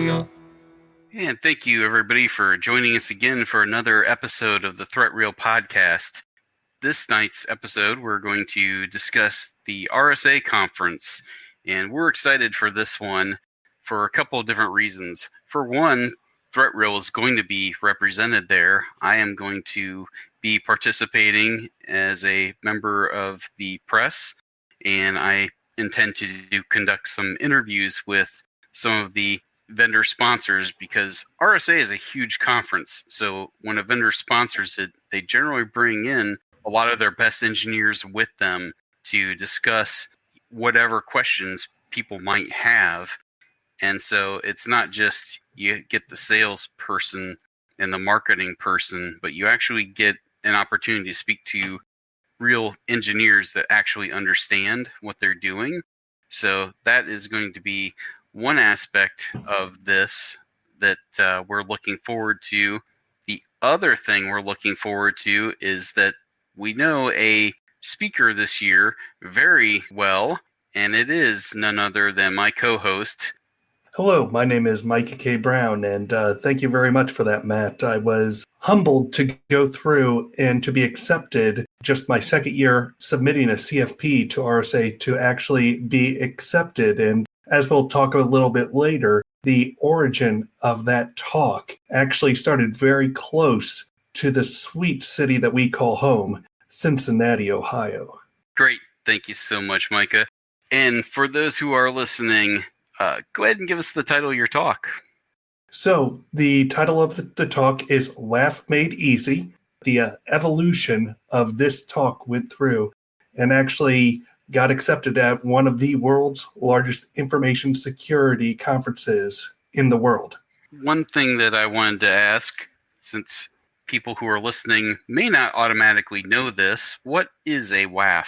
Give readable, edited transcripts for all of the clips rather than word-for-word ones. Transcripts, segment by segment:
ThreatReel. And thank you, everybody, for joining us again for another episode of the ThreatReel podcast. This night's episode, we're going to discuss the RSA Conference, and we're excited for this one for a couple of different reasons. For one, ThreatReel is going to be represented there. I am going to be participating as a member of the press, and I intend to conduct some interviews with some of the vendor sponsors, because RSA is a huge conference. So when a vendor sponsors it, they generally bring in a lot of their best engineers with them to discuss whatever questions people might have. And so it's not just you get the salesperson and the marketing person, but you actually get an opportunity to speak to real engineers that actually understand what they're doing. So that is going to be one aspect of this that we're looking forward to. The other thing we're looking forward to is that we know a speaker this year very well, and it is none other than my co-host. Hello, my name is Micah K. Brown, and thank you very much for that, Matt. I was humbled to go through and to be accepted just my second year submitting a CFP to RSA to actually be accepted. And as we'll talk a little bit later, the origin of that talk actually started very close to the sweet city that we call home, Cincinnati, Ohio. Great. Thank you so much, Micah. And for those who are listening, go ahead and give us the title of your talk. So the title of the talk is WAF Made Easy. The evolution of this talk went through and actually got accepted at one of the world's largest information security conferences in the world. One thing that I wanted to ask, since people who are listening may not automatically know this, what is a WAF?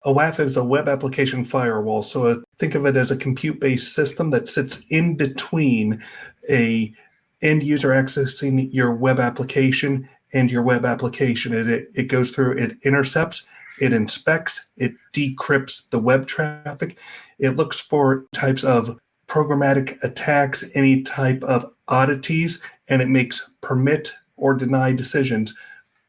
A WAF is a Web Application Firewall. So think of it as a compute-based system that sits in between a end user accessing your web application and your web application. It goes through, it intercepts, it inspects, it decrypts the web traffic. It looks for types of programmatic attacks, any type of oddities, and it makes permit or deny decisions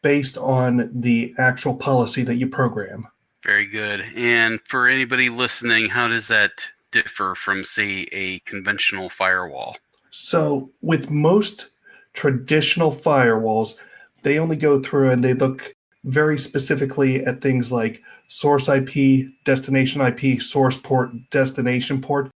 based on the actual policy that you program. Very good. And for anybody listening, how does that differ from, say, a conventional firewall? So with most traditional firewalls, they only go through and they look very specifically at things like source IP, destination IP, source port, destination port.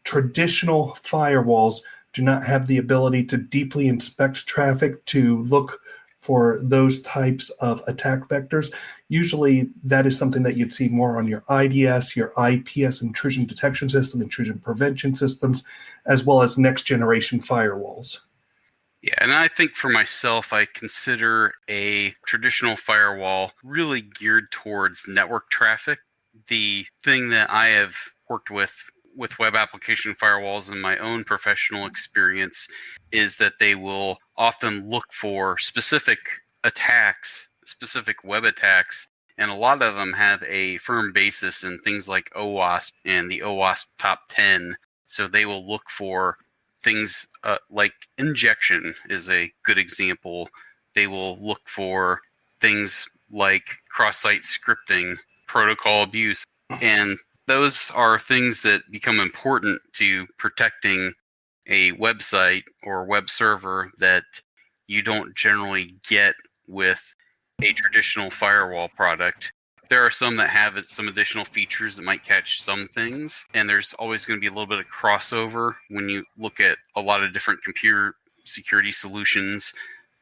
Traditional firewalls do not have the ability to deeply inspect traffic to look for those types of attack vectors. Usually that is something that you'd see more on your IDS, your IPS, intrusion detection system, intrusion prevention systems, as well as next generation firewalls. Yeah, and I think for myself, I consider a traditional firewall really geared towards network traffic. The thing that I have worked with web application firewalls in my own professional experience is that they will often look for specific attacks, specific web attacks, and a lot of them have a firm basis in things like OWASP and the OWASP top 10. So they will look for things like injection is a good example. They will look for things like cross-site scripting, protocol abuse, and those are things that become important to protecting a website or web server that you don't generally get with a traditional firewall product. There are some that have some additional features that might catch some things, and there's always going to be a little bit of crossover when you look at a lot of different computer security solutions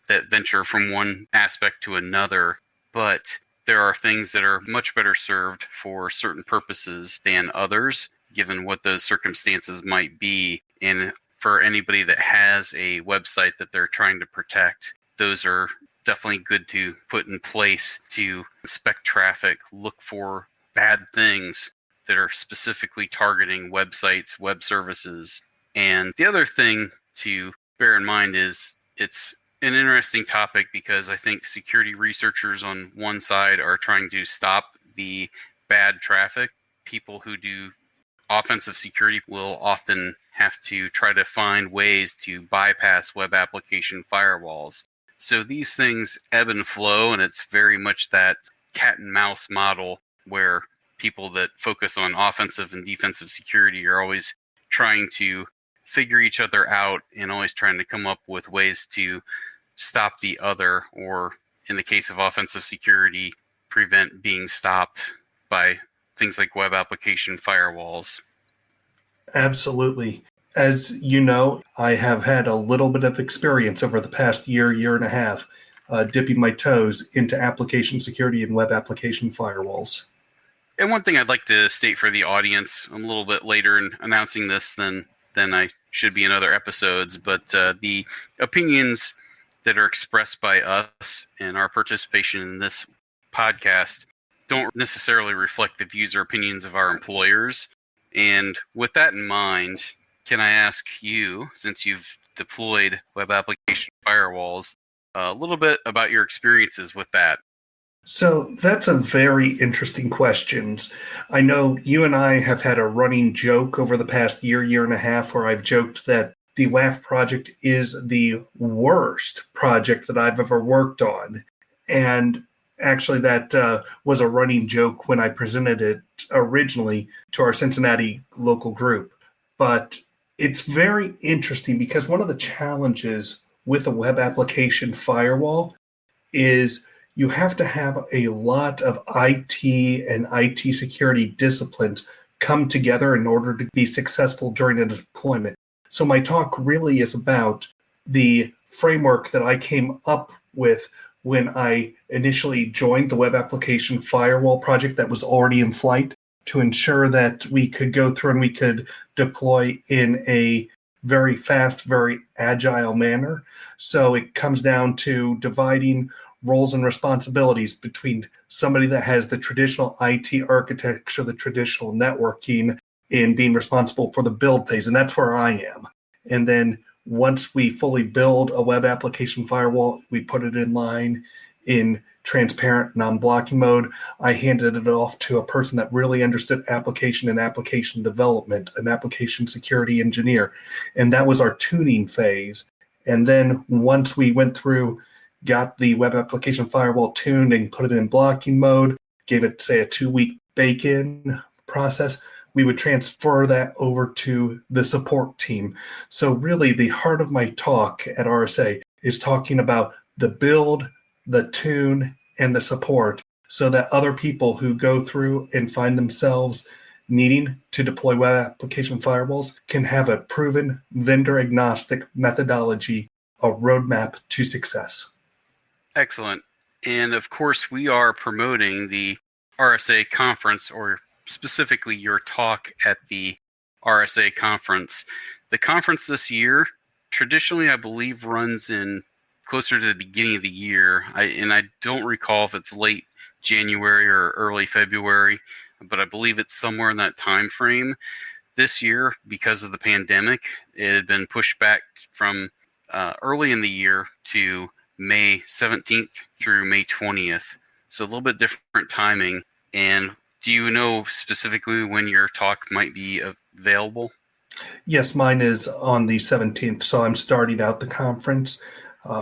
that venture from one aspect to another. But there are things that are much better served for certain purposes than others, given what those circumstances might be. And for anybody that has a website that they're trying to protect, those are definitely good to put in place to inspect traffic, look for bad things that are specifically targeting websites, web services. And the other thing to bear in mind is it's an interesting topic because I think security researchers on one side are trying to stop the bad traffic. People who do offensive security will often have to try to find ways to bypass web application firewalls. So these things ebb and flow, and it's very much that cat and mouse model where people that focus on offensive and defensive security are always trying to figure each other out and always trying to come up with ways to stop the other, or in the case of offensive security, prevent being stopped by things like web application firewalls. Absolutely. As you know, I have had a little bit of experience over the past year and a half, dipping my toes into application security and web application firewalls. And one thing I'd like to state for the audience, I'm a little bit later in announcing this than I should be in other episodes, but the opinions that are expressed by us and our participation in this podcast don't necessarily reflect the views or opinions of our employers. And with that in mind, can I ask you, since you've deployed web application firewalls, a little bit about your experiences with that? So that's a very interesting question. I know you and I have had a running joke over the past year and a half where I've joked that the WAF project is the worst project that I've ever worked on. And actually that was a running joke when I presented it originally to our Cincinnati local group. But it's very interesting because one of the challenges with a web application firewall is you have to have a lot of IT and IT security disciplines come together in order to be successful during a deployment. So my talk really is about the framework that I came up with when I initially joined the web application firewall project that was already in flight to ensure that we could go through and we could deploy in a very fast, very agile manner. So it comes down to dividing roles and responsibilities between somebody that has the traditional IT architecture, the traditional networking, and being responsible for the build phase. And that's where I am. And then once we fully build a web application firewall, we put it in line in transparent non-blocking mode. I handed it off to a person that really understood application and application development, an application security engineer. And that was our tuning phase. And then once we went through, got the web application firewall tuned and put it in blocking mode, gave it, say, a 2-week bake-in process, we would transfer that over to the support team. So really the heart of my talk at RSA is talking about the build, the tune, and the support so that other people who go through and find themselves needing to deploy web application firewalls can have a proven vendor-agnostic methodology, a roadmap to success. Excellent. And of course, we are promoting the RSA Conference, or specifically your talk at the RSA Conference. The conference this year, traditionally, I believe, runs in closer to the beginning of the year. I don't recall if it's late January or early February, but I believe it's somewhere in that time frame. This year, because of the pandemic, it had been pushed back from early in the year to May 17th through May 20th. So a little bit different timing. And do you know specifically when your talk might be available? Yes, mine is on the 17th. So I'm starting out the conference.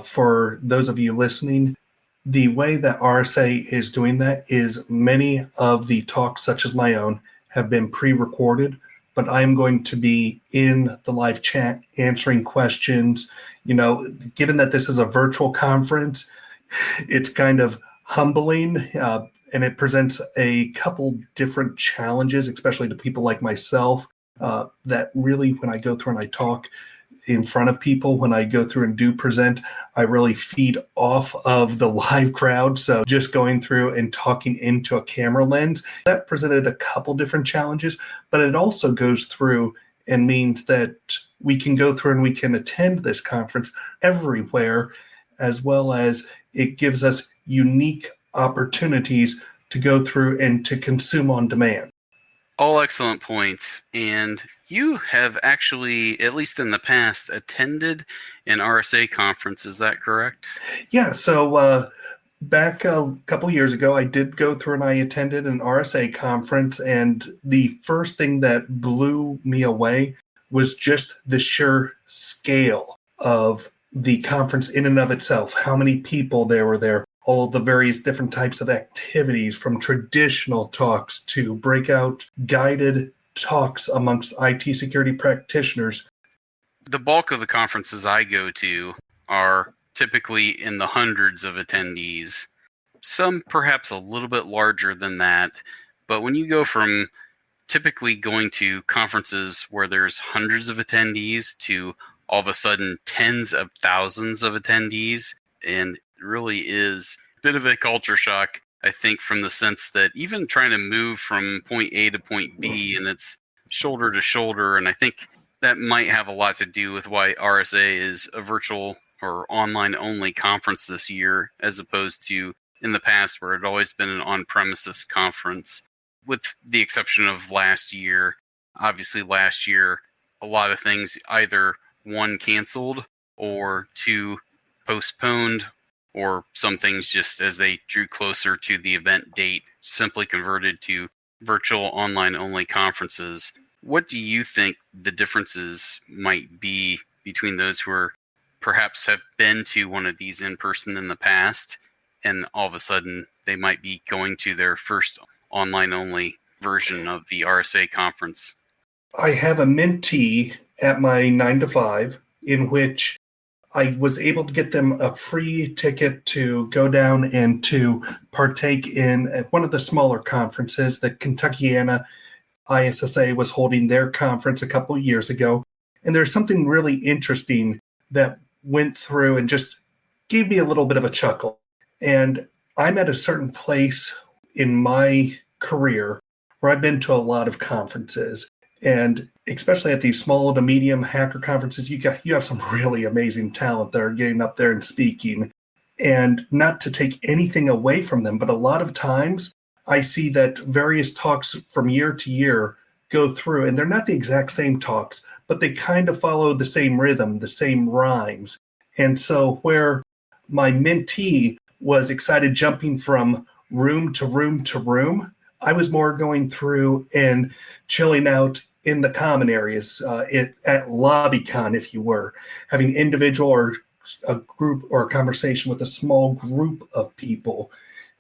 For those of you listening, the way that RSA is doing that is many of the talks, such as my own, have been pre-recorded, but I'm going to be in the live chat answering questions. You know, given that this is a virtual conference, it's kind of humbling, and it presents a couple different challenges, especially to people like myself, that really, when I go through and I talk in front of people, when I go through and do present, I really feed off of the live crowd. So just going through and talking into a camera lens, that presented a couple different challenges, but it also goes through and means that we can go through and we can attend this conference everywhere, as well as it gives us unique opportunities to go through and to consume on demand. All excellent points. And you have actually, at least in the past, attended an RSA conference. Is that correct? Yeah. So back a couple years ago, I did go through and I attended an RSA conference. And the first thing that blew me away was just the sheer scale of the conference in and of itself, how many people there were there, all of the various different types of activities, from traditional talks to breakout guided talks amongst IT security practitioners. The bulk of the conferences I go to are typically in the hundreds of attendees, some perhaps a little bit larger than that. But when you go from typically going to conferences where there's hundreds of attendees to all of a sudden tens of thousands of attendees, and it really is a bit of a culture shock, I think, from the sense that even trying to move from point A to point B, and it's shoulder to shoulder, and I think that might have a lot to do with why RSA is a virtual or online only conference this year, as opposed to in the past where it had always been an on-premises conference, with the exception of last year. Obviously, last year, a lot of things either one, canceled, or two, postponed, or some things just as they drew closer to the event date, simply converted to virtual online only conferences. What do you think the differences might be between those who are perhaps have been to one of these in person in the past, and all of a sudden they might be going to their first online only version of the RSA conference? I have a mentee at my 9 to 5 in which I was able to get them a free ticket to go down and to partake in one of the smaller conferences. The Kentuckiana ISSA was holding their conference a couple of years ago. And there's something really interesting that went through and just gave me a little bit of a chuckle. And I'm at a certain place in my career where I've been to a lot of conferences. And especially at these small to medium hacker conferences, you have some really amazing talent that are getting up there and speaking. And not to take anything away from them, but a lot of times I see that various talks from year to year go through, and they're not the exact same talks, but they kind of follow the same rhythm, the same rhymes. And so where my mentee was excited jumping from room to room to room, I was more going through and chilling out in the common areas at LobbyCon, if you were, having individual or a group or a conversation with a small group of people.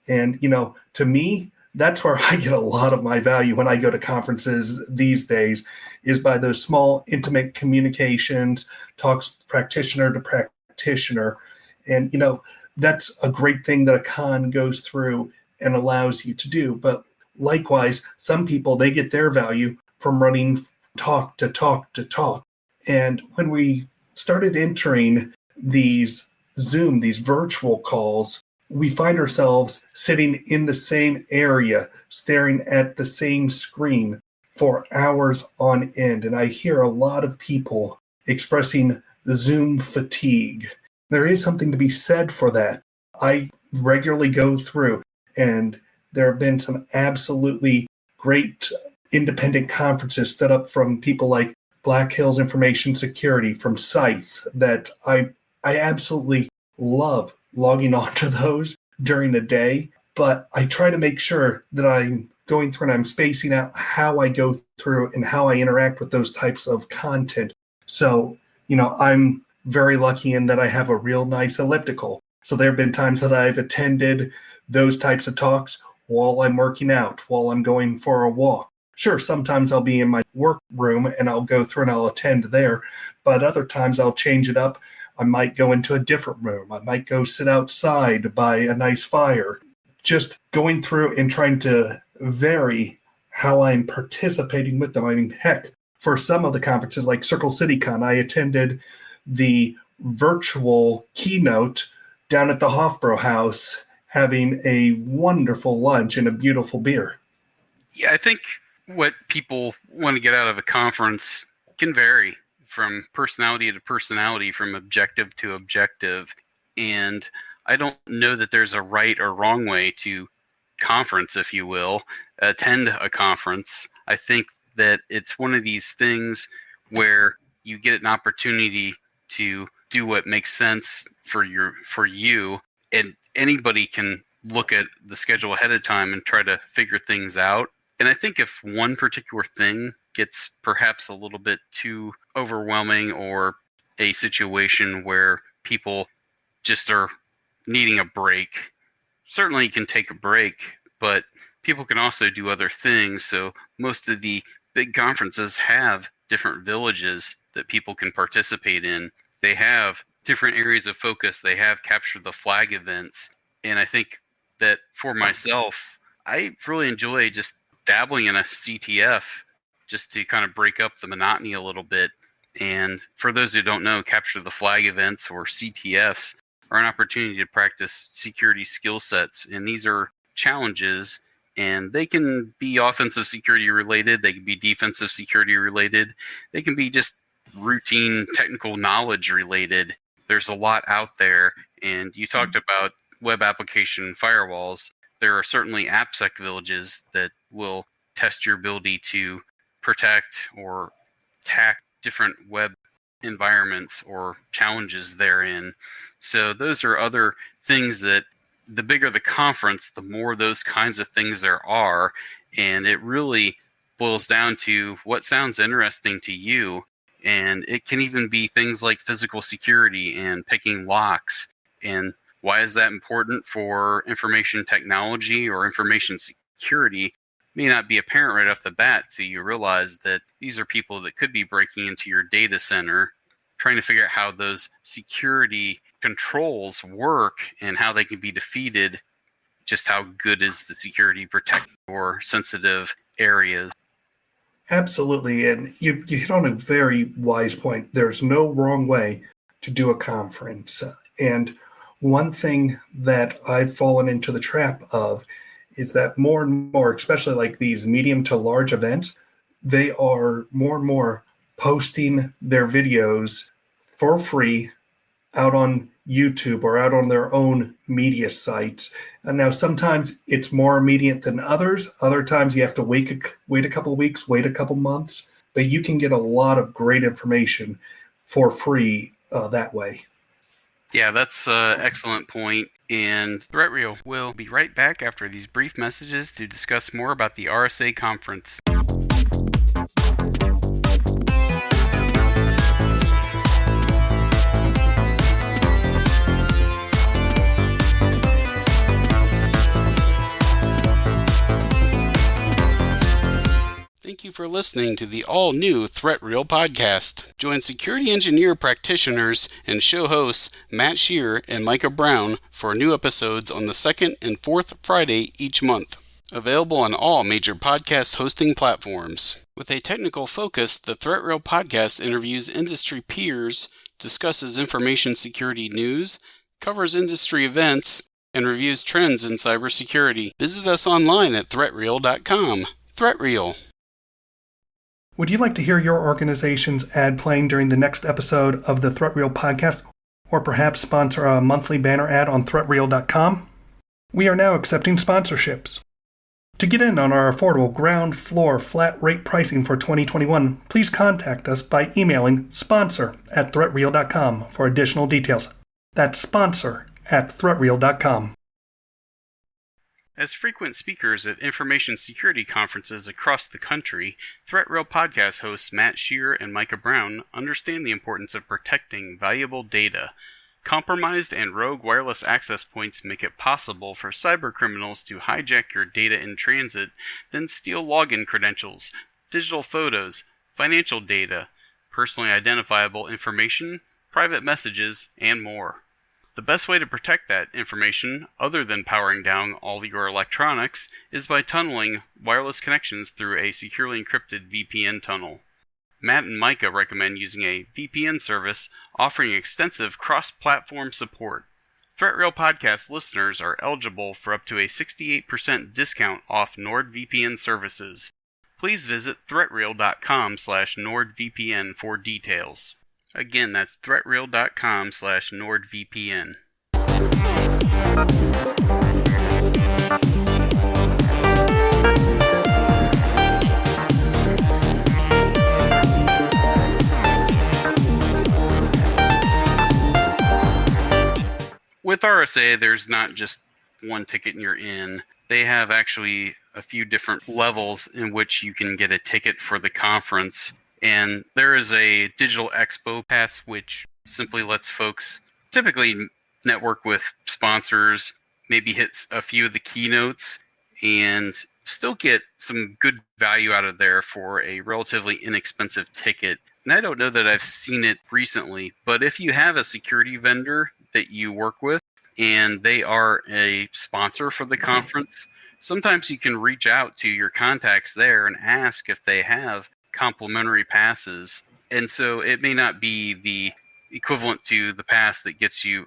And, to me, that's where I get a lot of my value when I go to conferences these days, is by those small, intimate communications, talks practitioner to practitioner. And, that's a great thing that a con goes through and allows you to do. But likewise, some people, they get their value from running talk to talk to talk. And when we started entering these Zoom, these virtual calls, we find ourselves sitting in the same area, staring at the same screen for hours on end. And I hear a lot of people expressing the Zoom fatigue. There is something to be said for that. I regularly go through, and there have been some absolutely great independent conferences stood up from people like Black Hills Information Security, from Scythe, that I absolutely love logging on to those during the day. But I try to make sure that I'm going through and I'm spacing out how I go through and how I interact with those types of content. So, I'm very lucky in that I have a real nice elliptical. So there have been times that I've attended those types of talks while I'm working out, while I'm going for a walk. Sure, sometimes I'll be in my work room and I'll go through and I'll attend there, but other times I'll change it up. I might go into a different room. I might go sit outside by a nice fire. Just going through and trying to vary how I'm participating with them. I mean, heck, for some of the conferences like Circle City Con, I attended the virtual keynote down at the Hofbräu House, having a wonderful lunch and a beautiful beer. Yeah, I think what people want to get out of a conference can vary from personality to personality, from objective to objective. And I don't know that there's a right or wrong way to conference, if you will, attend a conference. I think that it's one of these things where you get an opportunity to do what makes sense for you, and anybody can look at the schedule ahead of time and try to figure things out. And I think if one particular thing gets perhaps a little bit too overwhelming, or a situation where people just are needing a break, certainly you can take a break, but people can also do other things. So most of the big conferences have different villages that people can participate in. They have different areas of focus. They have capture the flag events. And I think that for myself, I really enjoy just dabbling in a CTF just to kind of break up the monotony a little bit. And for those who don't know, capture the flag events, or CTFs, are an opportunity to practice security skill sets. And these are challenges, and they can be offensive security related. They can be defensive security related. They can be just routine technical knowledge related. There's a lot out there. And you talked about web application firewalls. There are certainly AppSec villages that will test your ability to protect or attack different web environments or challenges therein. So those are other things that, the bigger the conference, the more those kinds of things there are. And it really boils down to what sounds interesting to you. And it can even be things like physical security and picking locks. And why is that important for information technology or information security? May not be apparent right off the bat till you realize that these are people that could be breaking into your data center, trying to figure out how those security controls work and how they can be defeated. Just how good is the security protect for sensitive areas? Absolutely. And you hit on a very wise point. There's no wrong way to do a conference. And one thing that I've fallen into the trap of is that more and more, especially like these medium to large events, they are more and more posting their videos for free out on YouTube or out on their own media sites. And now sometimes it's more immediate than others. Other times you have to wait a couple of weeks, wait a couple months, but you can get a lot of great information for free that way. Yeah, that's an excellent point. And ThreatReel will be right back after these brief messages to discuss more about the RSA Conference. Thank you for listening to the all-new ThreatReel podcast. Join security engineer practitioners and show hosts Matt Scheurer and Micah Brown for new episodes on the second and fourth Friday each month. Available on all major podcast hosting platforms. With a technical focus, the ThreatReel podcast interviews industry peers, discusses information security news, covers industry events, and reviews trends in cybersecurity. Visit us online at ThreatReel.com. ThreatReel. Would you like to hear your organization's ad playing during the next episode of the ThreatReel podcast, or perhaps sponsor a monthly banner ad on ThreatReel.com? We are now accepting sponsorships. To get in on our affordable ground floor flat rate pricing for 2021, please contact us by emailing sponsor@ThreatReel.com for additional details. That's sponsor@ThreatReel.com. As frequent speakers at information security conferences across the country, ThreatReel podcast hosts Matt Scheurer and Micah Brown understand the importance of protecting valuable data. Compromised and rogue wireless access points make it possible for cybercriminals to hijack your data in transit, then steal login credentials, digital photos, financial data, personally identifiable information, private messages, and more. The best way to protect that information, other than powering down all your electronics, is by tunneling wireless connections through a securely encrypted VPN tunnel. Matt and Micah recommend using a VPN service offering extensive cross-platform support. ThreatReel podcast listeners are eligible for up to a 68% discount off NordVPN services. Please visit ThreatReel.com/NordVPN for details. Again, that's ThreatReel.com/NordVPN. With RSA, there's not just one ticket and you're in. They have actually a few different levels in which you can get a ticket for the conference. And there is a digital expo pass, which simply lets folks typically network with sponsors, maybe hit a few of the keynotes, and still get some good value out of there for a relatively inexpensive ticket. And I don't know that I've seen it recently, but if you have a security vendor that you work with and they are a sponsor for the conference, sometimes you can reach out to your contacts there and ask if they have complimentary passes. And so it may not be the equivalent to the pass that gets you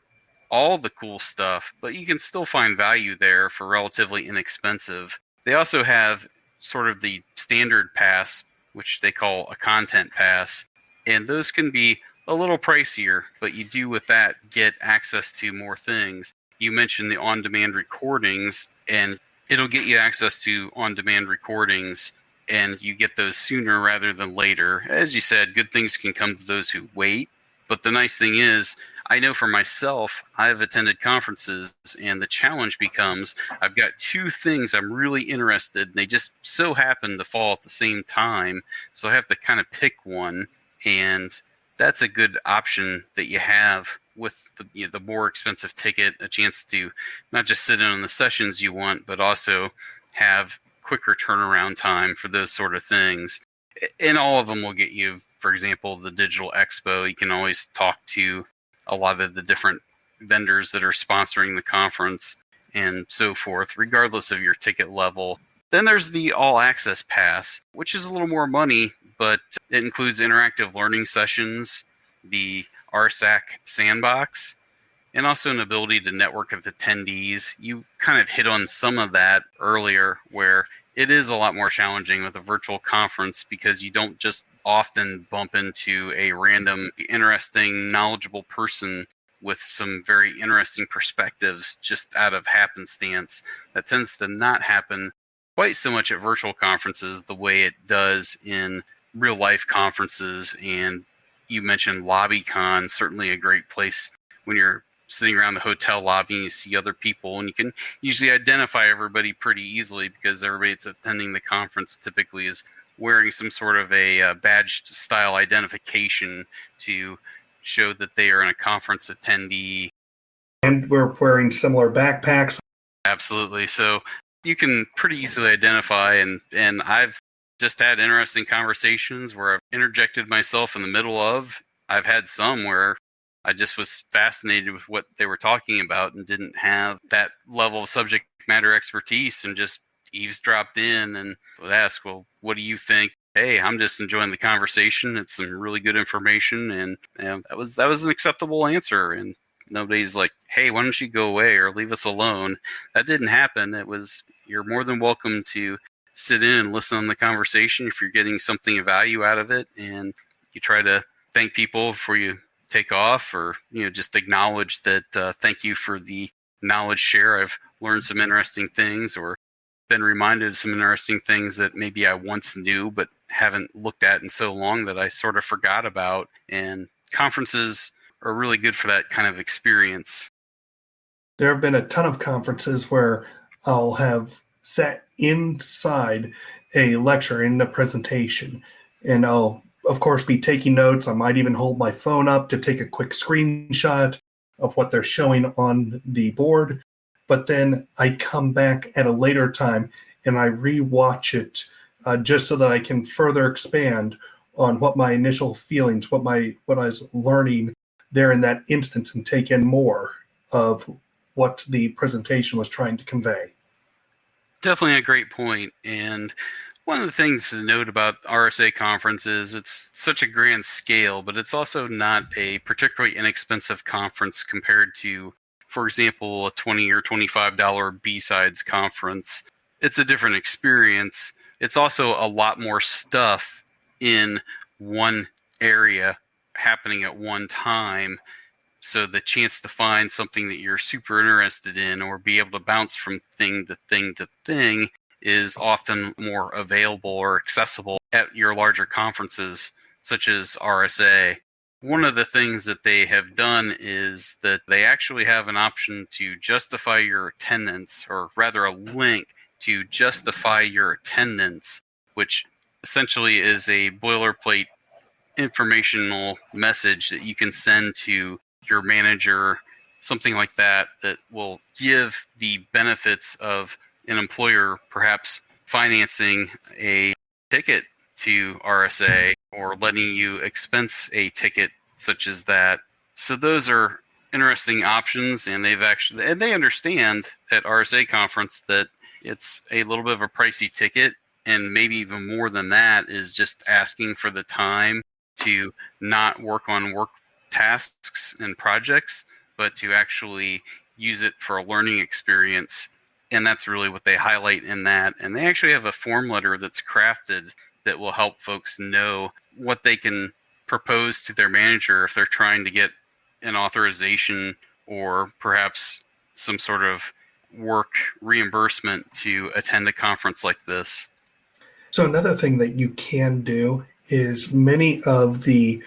all the cool stuff, but you can still find value there for relatively inexpensive. They also have sort of the standard pass, which they call a content pass, and those can be a little pricier, but you do with that get access to more things. You mentioned the on-demand recordings, and it'll get you access to on-demand recordings, and you get those sooner rather than later. As you said, good things can come to those who wait, but the nice thing is, I know for myself, I've attended conferences, and the challenge becomes I've got two things I'm really interested in. They just so happen to fall at the same time, so I have to kind of pick one, and that's a good option that you have with the more expensive ticket, a chance to not just sit in on the sessions you want, but also have quicker turnaround time for those sort of things. And all of them will get you, for example, the digital expo. You can always talk to a lot of the different vendors that are sponsoring the conference and so forth, regardless of your ticket level. Then there's the all access pass, which is a little more money, but it includes interactive learning sessions, the RSA sandbox, and also an ability to network with attendees. You kind of hit on some of that earlier, where it is a lot more challenging with a virtual conference because you don't just often bump into a random, interesting, knowledgeable person with some very interesting perspectives just out of happenstance. That tends to not happen quite so much at virtual conferences the way it does in real life conferences. And you mentioned LobbyCon, certainly a great place when you're sitting around the hotel lobby and you see other people, and you can usually identify everybody pretty easily because everybody that's attending the conference typically is wearing some sort of a badge style identification to show that they are a conference attendee. And we're wearing similar backpacks. Absolutely. So you can pretty easily identify, and I've just had interesting conversations where I've interjected myself in the middle of. I've had some where I just was fascinated with what they were talking about and didn't have that level of subject matter expertise, and just eavesdropped in and would ask, well, what do you think? Hey, I'm just enjoying the conversation. It's some really good information. And that was an acceptable answer. And nobody's like, hey, why don't you go away or leave us alone? That didn't happen. It was, you're more than welcome to sit in and listen on the conversation if you're getting something of value out of it. And you try to thank people before you take off, or just acknowledge that thank you for the knowledge share. I've learned some interesting things, or been reminded of some interesting things that maybe I once knew but haven't looked at in so long that I sort of forgot about. And conferences are really good for that kind of experience. There have been a ton of conferences where I'll have sat inside a lecture in a presentation, and I'll of course be taking notes. I might even hold my phone up to take a quick screenshot of what they're showing on the board. But then I come back at a later time and I rewatch it just so that I can further expand on what my initial feelings, what I was learning there in that instance, and take in more of what the presentation was trying to convey. Definitely a great point. And one of the things to note about RSA Conference is it's such a grand scale, but it's also not a particularly inexpensive conference compared to, for example, a $20 or $25 B-Sides conference. It's a different experience. It's also a lot more stuff in one area happening at one time. So the chance to find something that you're super interested in or be able to bounce from thing to thing to thing is often more available or accessible at your larger conferences, such as RSA. One of the things that they have done is that they actually have an option to justify your attendance, or rather a link to justify your attendance, which essentially is a boilerplate informational message that you can send to your manager, something like that, that will give the benefits of an employer perhaps financing a ticket to RSA or letting you expense a ticket such as that. So those are interesting options, and they understand at RSA Conference that it's a little bit of a pricey ticket, and maybe even more than that is just asking for the time to not work on work tasks and projects, but to actually use it for a learning experience. And that's really what they highlight in that. And they actually have a form letter that's crafted that will help folks know what they can propose to their manager if they're trying to get an authorization or perhaps some sort of work reimbursement to attend a conference like this. So another thing that you can do is many of the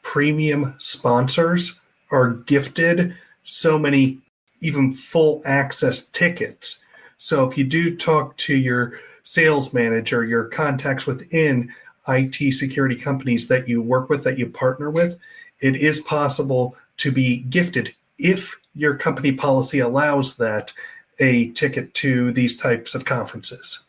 premium sponsors are gifted so many even full access tickets. So if you do talk to your sales manager, your contacts within IT security companies that you work with, that you partner with, it is possible to be gifted, if your company policy allows that, a ticket to these types of conferences.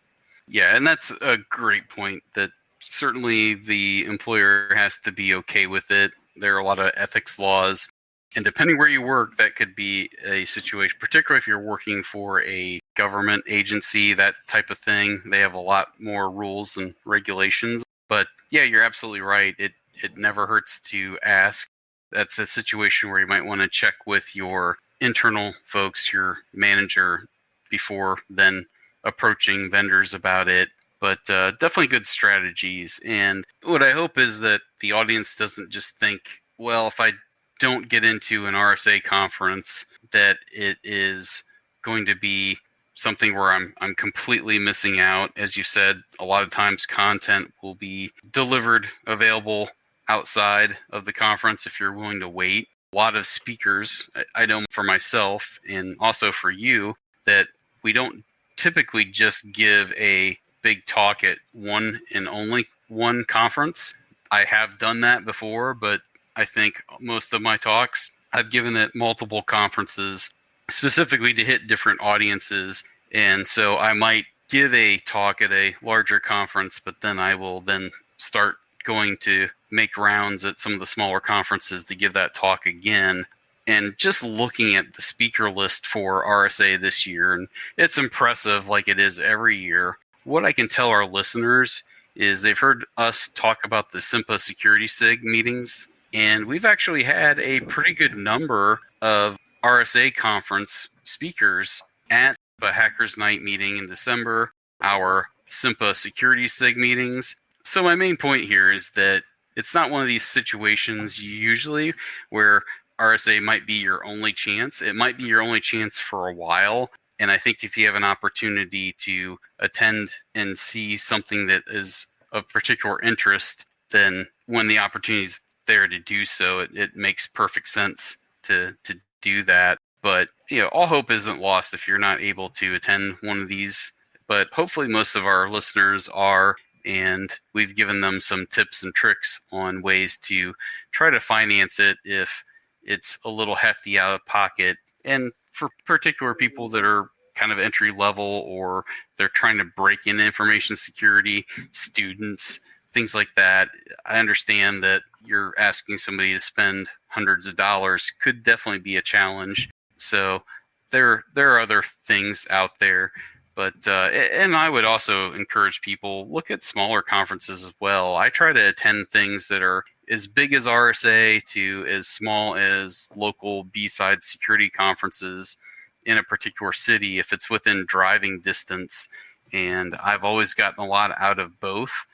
Yeah, and that's a great point, that certainly the employer has to be okay with it. There are a lot of ethics laws, and depending where you work, that could be a situation, particularly if you're working for a government agency, that type of thing. They have a lot more rules and regulations. But yeah, you're absolutely right. It never hurts to ask. That's a situation where you might want to check with your internal folks, your manager, before then approaching vendors about it. But definitely good strategies. And what I hope is that the audience doesn't just think, well, if I don't get into an RSA conference, that it is going to be something where I'm completely missing out. As you said, a lot of times content will be delivered, available outside of the conference if you're willing to wait. A lot of speakers, I know for myself and also for you, that we don't typically just give a big talk at one and only one conference. I have done that before, but I think most of my talks I've given at multiple conferences specifically to hit different audiences. And so I might give a talk at a larger conference, but then I will then start going to make rounds at some of the smaller conferences to give that talk again. And just looking at the speaker list for RSA this year, and it's impressive like it is every year. What I can tell our listeners is they've heard us talk about the SIMPA Security SIG meetings, and we've actually had a pretty good number of RSA conference speakers at the Hackers Night meeting in December, our SIMPA Security SIG meetings. So my main point here is that it's not one of these situations usually where RSA might be your only chance. It might be your only chance for a while. And I think if you have an opportunity to attend and see something that is of particular interest, then when the opportunity is there to do so, it makes perfect sense to do that. But all hope isn't lost if you're not able to attend one of these. But hopefully most of our listeners are, and we've given them some tips and tricks on ways to try to finance it if it's a little hefty out of pocket. And for particular people that are kind of entry level, or they're trying to break into information security, students, things like that, I understand that you're asking somebody to spend hundreds of dollars could definitely be a challenge. So there are other things out there. But and I would also encourage people, look at smaller conferences as well. I try to attend things that are as big as RSA to as small as local B-side security conferences in a particular city if it's within driving distance. And I've always gotten a lot out of both.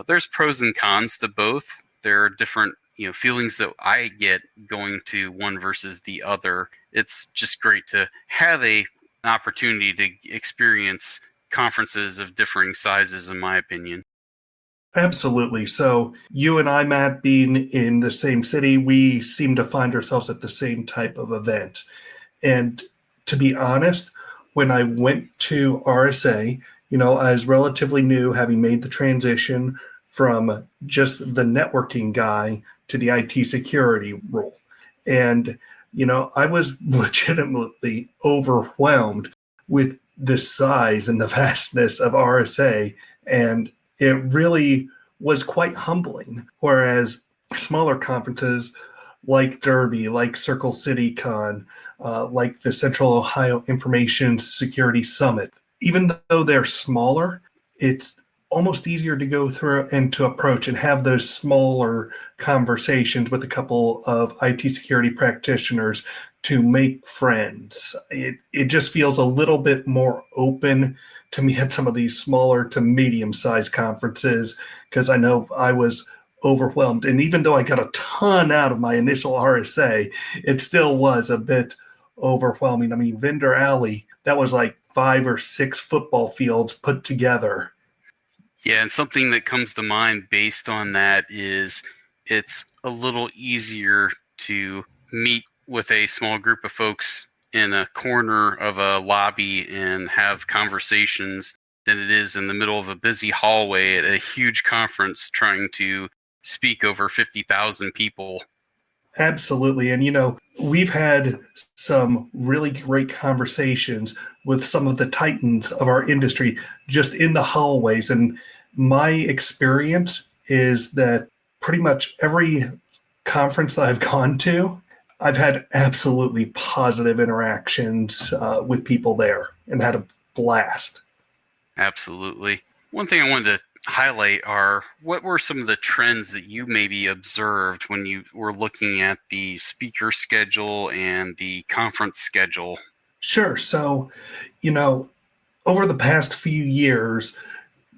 There's pros and cons to both. There are different feelings that I get going to one versus the other. It's just great to have an opportunity to experience conferences of differing sizes, in my opinion. Absolutely. So you and I, Matt, being in the same city, we seem to find ourselves at the same type of event. And to be honest, when I went to RSA, I was relatively new, having made the transition from just the networking guy to the IT security role. And, I was legitimately overwhelmed with the size and the vastness of RSA. And it really was quite humbling. Whereas smaller conferences like Derby, like Circle City Con, like the Central Ohio Information Security Summit, even though they're smaller, it's almost easier to go through and to approach and have those smaller conversations with a couple of IT security practitioners to make friends. It just feels a little bit more open to me at some of these smaller to medium-sized conferences, because I know I was overwhelmed. And even though I got a ton out of my initial RSA, it still was a bit overwhelming. I mean, Vendor Alley, that was like 5 or 6 football fields put together. Yeah, and something that comes to mind based on that is it's a little easier to meet with a small group of folks in a corner of a lobby and have conversations than it is in the middle of a busy hallway at a huge conference trying to speak over 50,000 people. Absolutely. And, we've had some really great conversations with some of the titans of our industry just in the hallways. And my experience is that pretty much every conference that I've gone to, I've had absolutely positive interactions with people there and had a blast. Absolutely. One thing I wanted to highlight are what were some of the trends that you maybe observed when you were looking at the speaker schedule and the conference schedule? Sure. So, over the past few years,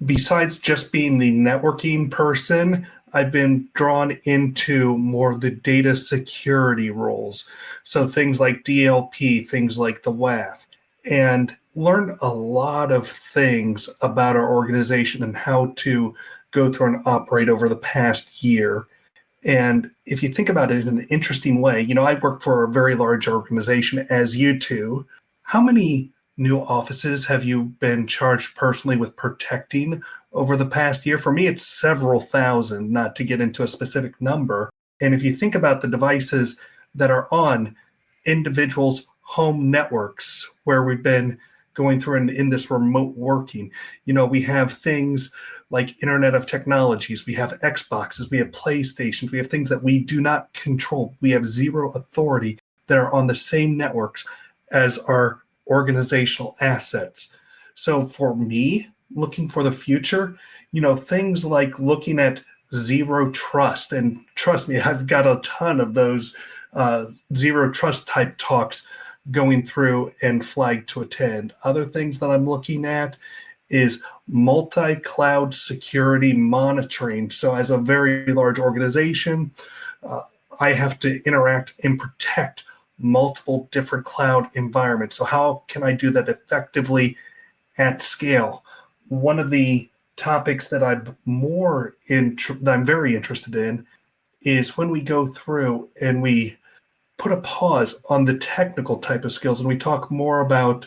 besides just being the networking person, I've been drawn into more of the data security roles. So things like DLP, things like the WAF, and learned a lot of things about our organization and how to go through and operate over the past year. And if you think about it in an interesting way, I work for a very large organization, as you two. How many new offices have you been charged personally with protecting over the past year? For me, it's several thousand, not to get into a specific number. And if you think about the devices that are on individuals' home networks, where we've been going through in this remote working, we have things like Internet of Technologies, we have Xboxes, we have PlayStations, we have things that we do not control. We have zero authority that are on the same networks as our organizational assets. So for me, looking for the future, things like looking at zero trust, and trust me, I've got a ton of those zero trust type talks going through and flagged to attend. Other things that I'm looking at is multi-cloud security monitoring. So as a very large organization, I have to interact and protect multiple different cloud environments. So how can I do that effectively at scale? One of the topics that I'm very interested in is when we go through and we put a pause on the technical type of skills and we talk more about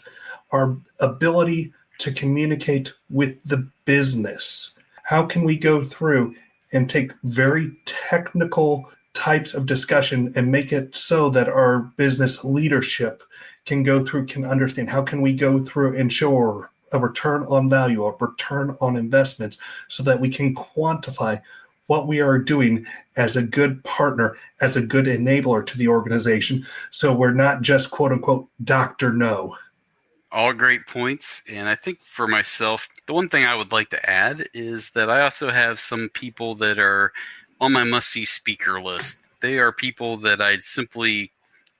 our ability to communicate with the business. How can we go through and take very technical types of discussion and make it so that our business leadership can understand? How can we go through and show a return on value, a return on investments, so that we can quantify what we are doing as a good partner, as a good enabler to the organization, so we're not just quote unquote Dr. No. All great points. And I think for myself, the one thing I would like to add is that I also have some people that are on my must-see speaker list. They are people that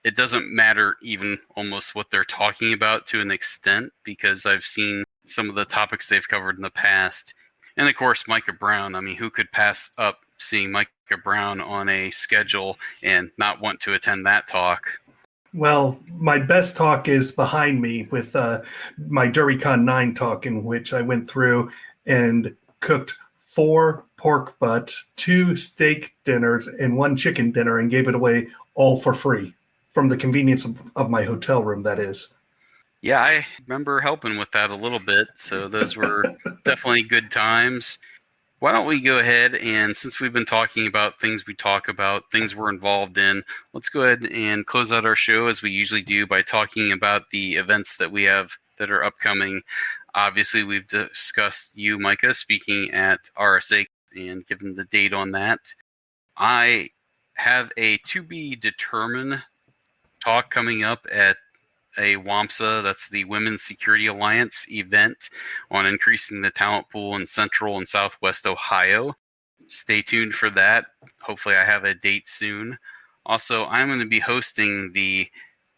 it doesn't matter even almost what they're talking about to an extent, because I've seen some of the topics they've covered in the past. And of course, Micah Brown. I mean, who could pass up seeing Micah Brown on a schedule and not want to attend that talk? Well, my best talk is behind me with my DerbyCon 9 talk, in which I went through and cooked 4 pork butts, 2 steak dinners, and 1 chicken dinner, and gave it away all for free from the convenience of my hotel room, that is. Yeah, I remember helping with that a little bit, so those were definitely good times. Why don't we go ahead and, since we've been talking about things we talk about, things we're involved in, let's go ahead and close out our show as we usually do by talking about the events that we have that are upcoming. Obviously, we've discussed you, Micah, speaking at RSA and given the date on that. I have a to be determined talk coming up at a WAMSA, that's the Women's Security Alliance event on increasing the talent pool in Central and Southwest Ohio. Stay tuned for that. Hopefully I have a date soon. Also, I'm going to be hosting the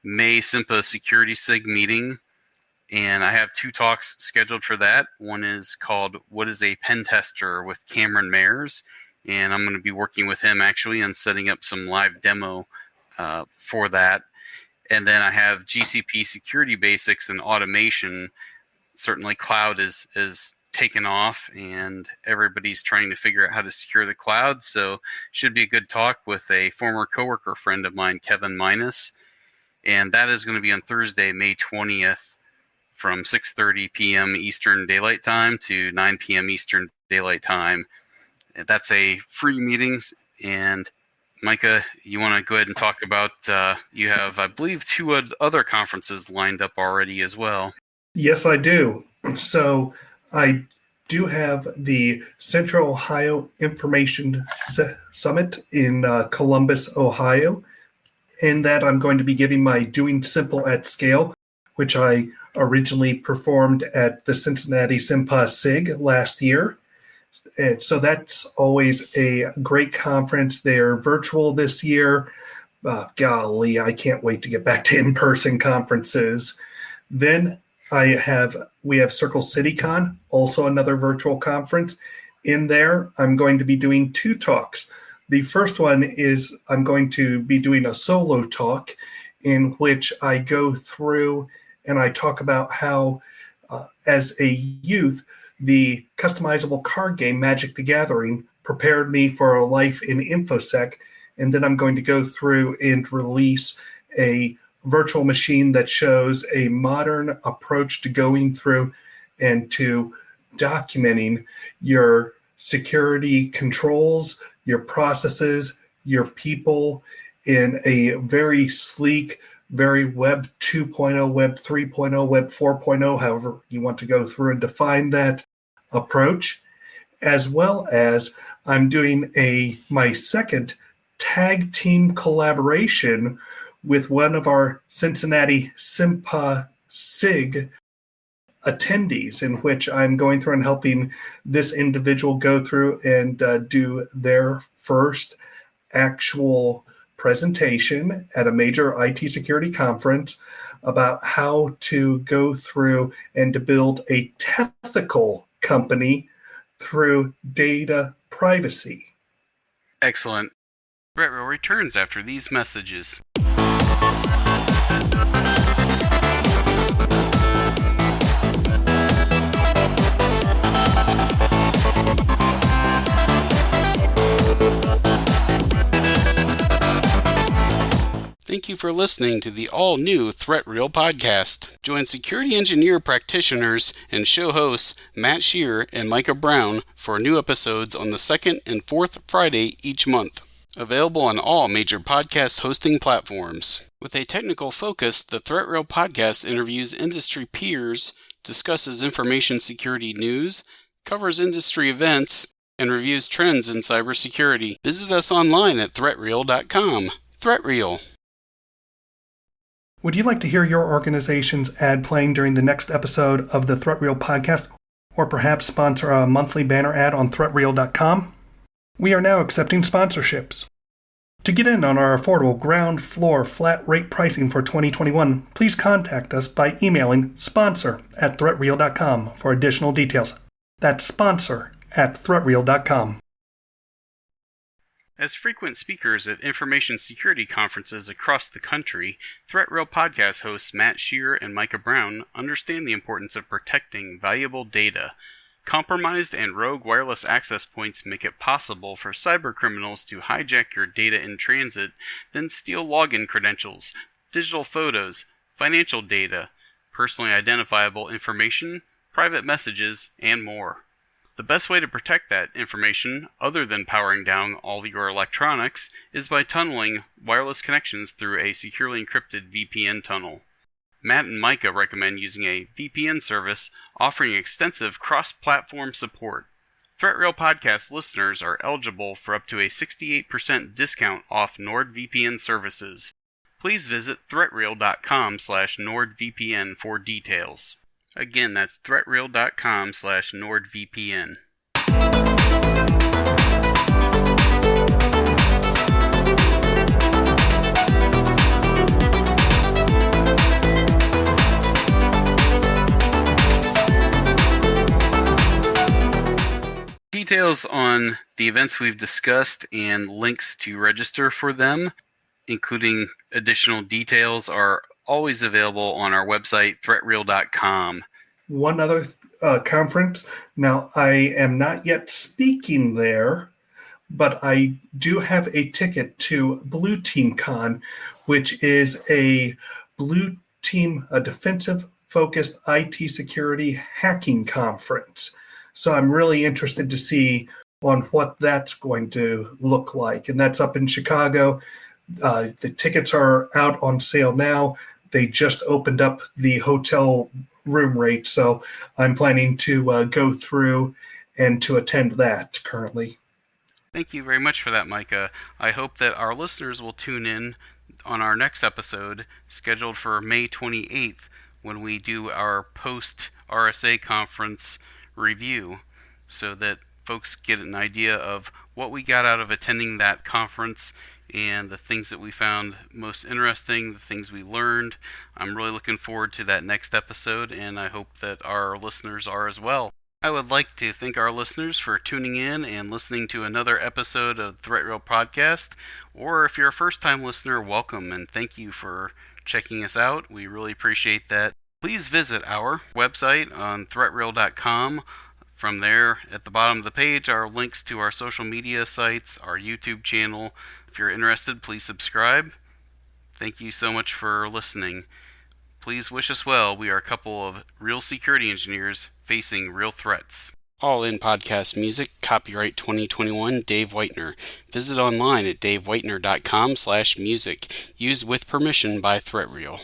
May SIMPA Security SIG meeting, and I have 2 talks scheduled for that. One is called What is a Pen Tester with Cameron Mayers, and I'm going to be working with him actually on setting up some live demo for that. And then I have GCP security basics and automation. Certainly cloud is taken off and everybody's trying to figure out how to secure the cloud. So should be a good talk with a former coworker friend of mine, Kevin Minus. And that is going to be on Thursday, May 20th from 6:30 p.m. Eastern Daylight Time to 9 p.m. Eastern Daylight Time. That's a free meeting. And Micah, you want to go ahead and talk about, you have, I believe, 2 other conferences lined up already as well. Yes, I do. So I do have the Central Ohio Information Summit in Columbus, Ohio. In that, I'm going to be giving my Doing Simple at Scale, which I originally performed at the Cincinnati SIMPA SIG last year. And so that's always a great conference. They're virtual this year. Golly, I can't wait to get back to in-person conferences. Then we have Circle CityCon, also another virtual conference. In there, I'm going to be doing 2 talks. The first one is I'm going to be doing a solo talk in which I go through and I talk about how, as a youth, the customizable card game Magic the Gathering prepared me for a life in InfoSec, and then I'm going to go through and release a virtual machine that shows a modern approach to going through and to documenting your security controls, your processes, your people in a very sleek, very Web 2.0, Web 3.0, Web 4.0, however you want to go through and define that approach, as well as I'm doing my second tag team collaboration with one of our Cincinnati SIMPA SIG attendees, in which I'm going through and helping this individual go through and do their first actual presentation at a major IT security conference about how to go through and to build a ethical company through data privacy. Excellent. ThreatReel returns after these messages. Thank you for listening to the all-new ThreatReel podcast. Join security engineer practitioners and show hosts Matt Scheurer and Micah Brown for new episodes on the second and fourth Friday each month. Available on all major podcast hosting platforms. With a technical focus, the ThreatReel podcast interviews industry peers, discusses information security news, covers industry events, and reviews trends in cybersecurity. Visit us online at ThreatReel.com. ThreatReel. Would you like to hear your organization's ad playing during the next episode of the ThreatReel podcast, or perhaps sponsor a monthly banner ad on ThreatReel.com? We are now accepting sponsorships. To get in on our affordable ground floor flat rate pricing for 2021, please contact us by emailing sponsor@ThreatReel.com for additional details. That's sponsor@ThreatReel.com. As frequent speakers at information security conferences across the country, ThreatReel podcast hosts Matt Scheurer and Micah Brown understand the importance of protecting valuable data. Compromised and rogue wireless access points make it possible for cybercriminals to hijack your data in transit, then steal login credentials, digital photos, financial data, personally identifiable information, private messages, and more. The best way to protect that information, other than powering down all your electronics, is by tunneling wireless connections through a securely encrypted VPN tunnel. Matt and Micah recommend using a VPN service offering extensive cross-platform support. ThreatReel podcast listeners are eligible for up to a 68% discount off NordVPN services. Please visit threatreel.com/NordVPN for details. Again, that's threatreel.com/NordVPN. Details on the events we've discussed and links to register for them, including additional details, are always available on our website, threatreel.com. One other conference. Now, I am not yet speaking there, but I do have a ticket to Blue Team Con, which is a Blue Team, a defensive-focused IT security hacking conference. So I'm really interested to see on what that's going to look like. And that's up in Chicago. The tickets are out on sale now. They just opened up the hotel room rate, so I'm planning to go through and to attend that currently. Thank you very much for that, Micah. I hope that our listeners will tune in on our next episode, scheduled for May 28th, when we do our post-RSA Conference review, so that folks get an idea of what we got out of attending that conference and the things that we found most interesting, the things we learned. I'm really looking forward to that next episode, and I hope that our listeners are as well. I would like to thank our listeners for tuning in and listening to another episode of ThreatReel Podcast. Or if you're a first-time listener, welcome, and thank you for checking us out. We really appreciate that. Please visit our website on threatreel.com. From there, at the bottom of the page, are links to our social media sites, our YouTube channel. If you're interested, please subscribe. Thank you so much for listening. Please wish us well. We are a couple of real security engineers facing real threats. All in podcast music, copyright 2021, Dave Whitener. Visit online at davewhitener.com/music. Used with permission by ThreatReel.